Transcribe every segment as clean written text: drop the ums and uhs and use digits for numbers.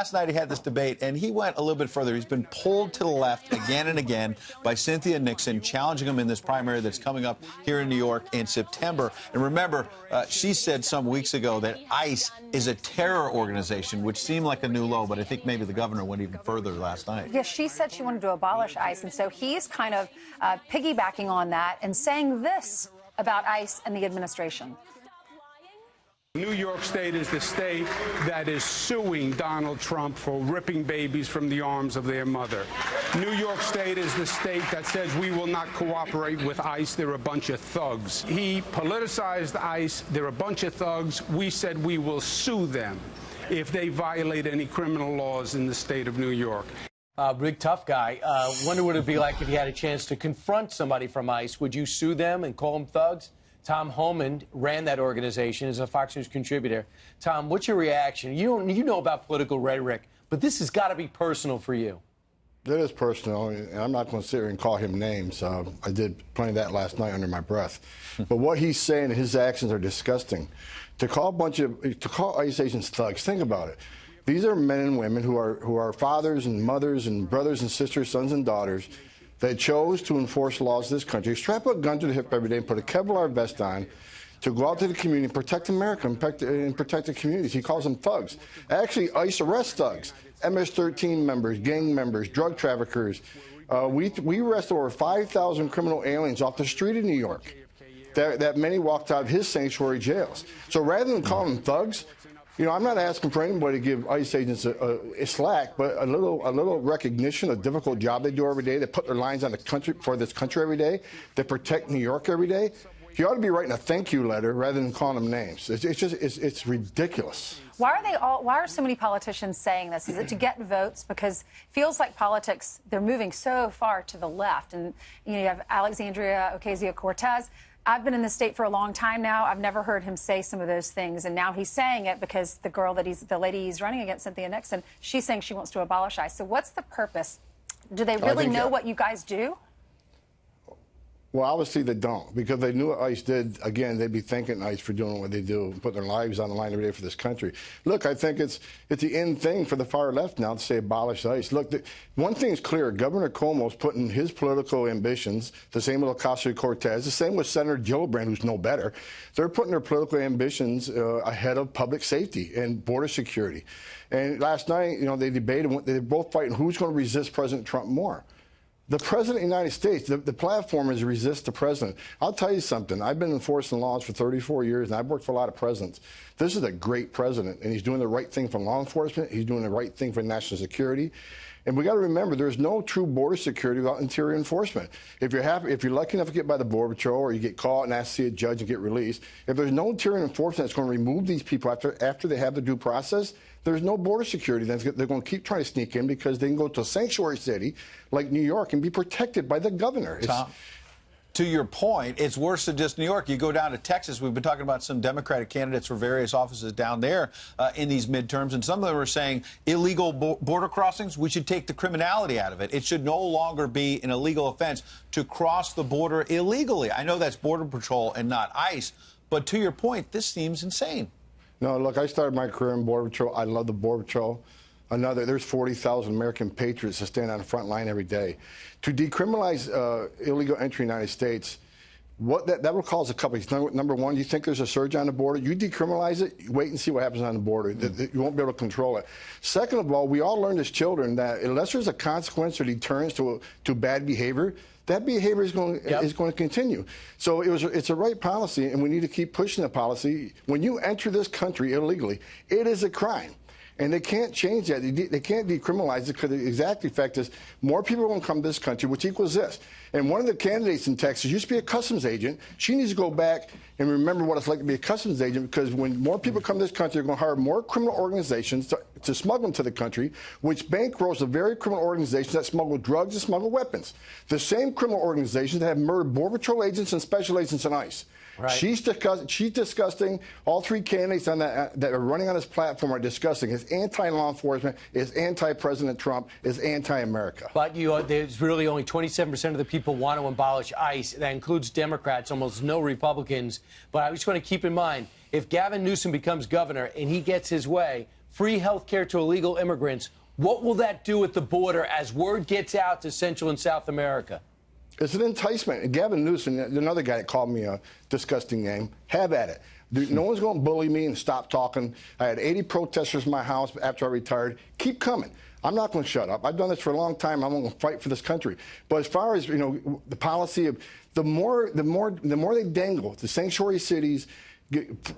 last night he had this debate, and he went a little bit further. He's been pulled to the left again and again by Cynthia Nixon, challenging him in this primary that's coming up here in New York in September. And remember, she said some weeks ago that ICE is a terror organization, which seemed like a new low, but I think maybe the governor went even further last night. Yes, she said she wanted to abolish ICE, and so he's kind of piggybacking on that and saying this about ICE and the administration. New York State is the state that is suing Donald Trump for ripping babies from the arms of their mother. New York State is the state that says we will not cooperate with ICE. They're a bunch of thugs. He politicized ICE. They're a bunch of thugs. We said we will sue them if they violate any criminal laws in the state of New York. Big tough guy. Wonder what it'd be like if you had a chance to confront somebody from ICE. Would you sue them and call them thugs? Tom Homan ran that organization as a Fox News contributor. Tom, what's your reaction? You know about political rhetoric, but this has got to be personal for you. It is personal, and I'm not going to sit here and call him names. I did plenty of that last night under my breath. But what he's saying, his actions are disgusting. To call ICE agents thugs, think about it. These are men and women who are fathers and mothers and brothers and sisters, sons and daughters, that chose to enforce laws in this country, strap a gun to the hip every day and put a Kevlar vest on to go out to the community and protect America and protect the communities. He calls them thugs. Actually, ICE arrests thugs, MS-13 members, gang members, drug traffickers. We arrested over 5,000 criminal aliens off the street in New York that many walked out of his sanctuary jails. So rather than calling them thugs, you know, I'm not asking for anybody to give ICE agents a slack, but a little recognition, a difficult job they do every day. They put their lives on the country for this country every day. They protect New York every day. He ought to be writing a thank you letter rather than calling them names. It's ridiculous. Why are so many politicians saying this? Is it to get votes? Because it feels like politics, they're moving so far to the left. And you have Alexandria Ocasio-Cortez. I've been in the state for a long time now. I've never heard him say some of those things, and now he's saying it because the lady he's running against, Cynthia Nixon, she's saying she wants to abolish ICE. So what's the purpose? Do they really know what you guys do? Well, obviously they don't, because they knew what ICE did. Again, they'd be thanking ICE for doing what they do, putting their lives on the line every day for this country. Look, I think it's the end thing for the far left now to say abolish ICE. Look, one thing's clear. Governor Cuomo's putting his political ambitions, the same with Ocasio-Cortez, the same with Senator Gillibrand, who's no better. They're putting their political ambitions ahead of public safety and border security. And last night, you know, they debated, they're both fighting who's going to resist President Trump more. The President of the United States, the platform is resist the President. I'll tell you something. I've been enforcing laws for 34 years, and I've worked for a lot of presidents. This is a great president, and he's doing the right thing for law enforcement. He's doing the right thing for national security. And we got to remember, there's no true border security without interior enforcement. If you're lucky enough to get by the Border Patrol, or you get caught and asked to see a judge and get released, if there's no interior enforcement that's going to remove these people after they have the due process, there's no border security. They're going to keep trying to sneak in because they can go to a sanctuary city like New York and be protected by the governor. Tom, to your point, it's worse than just New York. You go down to Texas. We've been talking about some Democratic candidates for various offices down there in these midterms, and some of them are saying illegal border crossings, we should take the criminality out of it. It should no longer be an illegal offense to cross the border illegally. I know that's Border Patrol and not ICE, but to your point, this seems insane. No, look, I started my career in Border Patrol. I love the Border Patrol. There's 40,000 American patriots that stand on the front line every day. To decriminalize illegal entry in the United States, that will cause a couple of things. Number one, you think there's a surge on the border, you decriminalize it, you wait and see what happens on the border. You won't be able to control it. Second of all, we all learned as children that unless there's a consequence or deterrence to bad behavior, that behavior is going to continue. So it's a right policy, and we need to keep pushing the policy. When you enter this country illegally, it is a crime. And they can't change that. They can't decriminalize it because the exact effect is more people are going to come to this country, which equals this. And one of the candidates in Texas used to be a customs agent. She needs to go back and remember what it's like to be a customs agent, because when more people come to this country, they're going to hire more criminal organizations to smuggle them to the country, which bankrolls the very criminal organizations that smuggle drugs and smuggle weapons. The same criminal organizations that have murdered Border Patrol agents and special agents in ICE. Right. She's disgusting. All three candidates on that are running on this platform are disgusting. It's anti-law enforcement, it's anti-President Trump, it's anti-America. But there's really only 27% of the people want to abolish ICE. That includes Democrats, almost no Republicans. But I just want to keep in mind, if Gavin Newsom becomes governor and he gets his way, free health care to illegal immigrants. What will that do at the border as word gets out to Central and South America? It's an enticement. And Gavin Newsom, another guy that called me a disgusting name, have at it. No one's going to bully me and stop talking. I had 80 protesters in my house after I retired. Keep coming. I'm not going to shut up. I've done this for a long time. I'm going to fight for this country. But as far as, the policy of the more they dangle the sanctuary cities,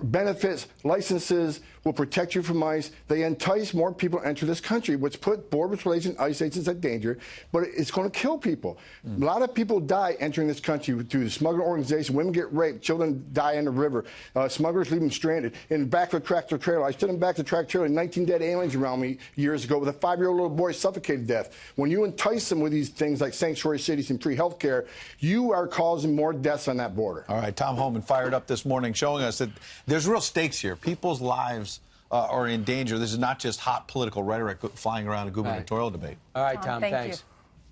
benefits, licenses will protect you from ICE. They entice more people to enter this country, which put Border Patrol agents, ICE agents at danger, but it's going to kill people. A lot of people die entering this country through the smuggler organization. Women get raped. Children die in the river. Smugglers leave them stranded. In the back of a tractor trailer. I stood in the back of the tractor trailer, 19 dead aliens around me years ago with a 5-year-old little boy suffocated to death. When you entice them with these things like sanctuary cities and free health care, you are causing more deaths on that border. All right, Tom Homan fired up this morning showing us that there's real stakes here. People's lives are in danger. This is not just hot political rhetoric flying around a gubernatorial debate. All right, Tom, thank thanks. you.